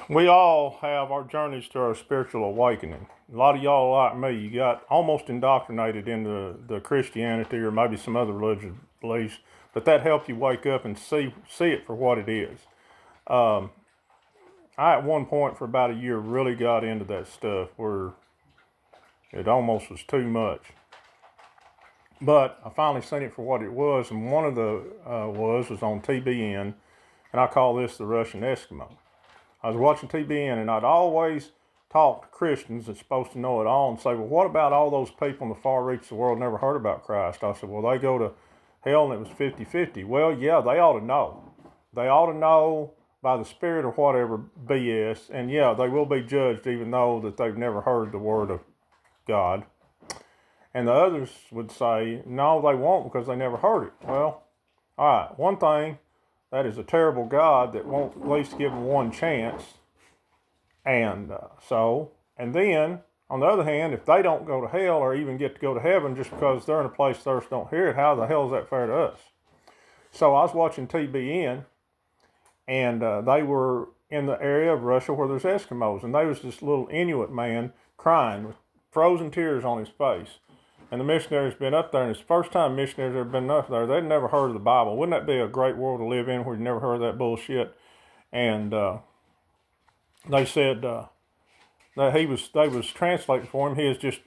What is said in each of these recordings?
We all have our journeys to our spiritual awakening. A lot of y'all like me, you got almost indoctrinated into the Christianity or maybe some other religious beliefs, but that helped you wake up and see it for what it is. I at one point for about a year really got into that stuff where it almost was too much. But I finally seen it for what it was, and one of the was on TBN, and I call this the Russian Eskimo. I was watching TBN, and I'd always talk to Christians that's supposed to know it all and say, well, what about all those people in the far reach of the world never heard about Christ? I said, well, they go to hell and it was 50-50. Well, yeah, they ought to know. They ought to know by the Spirit or whatever BS, and yeah, they will be judged even though that they've never heard the Word of God. And the others would say, no, they won't because they never heard it. Well, all right, one thing, that is a terrible God that won't at least give them one chance. And and then, on the other hand, if they don't go to hell or even get to go to heaven just because they're in a place others don't hear it, how the hell is that fair to us? So I was watching TBN, and they were in the area of Russia where there's Eskimos, and there was this little Inuit man crying with frozen tears on his face. And the missionaries been up there, and it's the first time missionaries ever been up there. They'd never heard of the Bible. Wouldn't that be a great world to live in where you never heard of that bullshit? And they said that they was translating for him. He was just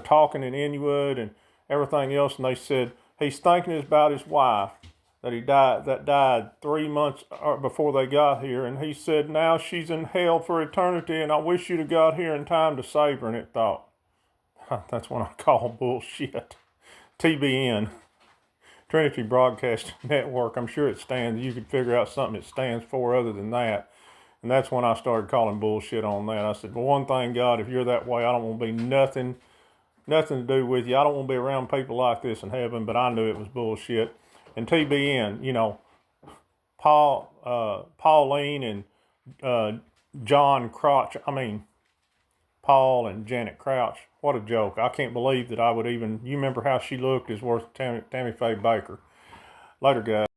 talking in Inuit and everything else, and they said he's thinking about his wife that died 3 months before they got here, and he said now she's in hell for eternity, and I wish you'd have got here in time to save her. And it thought, that's what I call bullshit. TBN, Trinity Broadcasting Network. I'm sure you could figure out something it stands for other than that. And that's when I started calling bullshit on that. I said, well, one thing, God, if you're that way, I don't want to be nothing to do with you. I don't want to be around people like this in heaven, but I knew it was bullshit. And TBN, Pauline and John Crotch, Paul and Janet Crouch. What a joke. I can't believe that I would even, you remember how she looked is worth Tammy Faye Baker. Later, guys.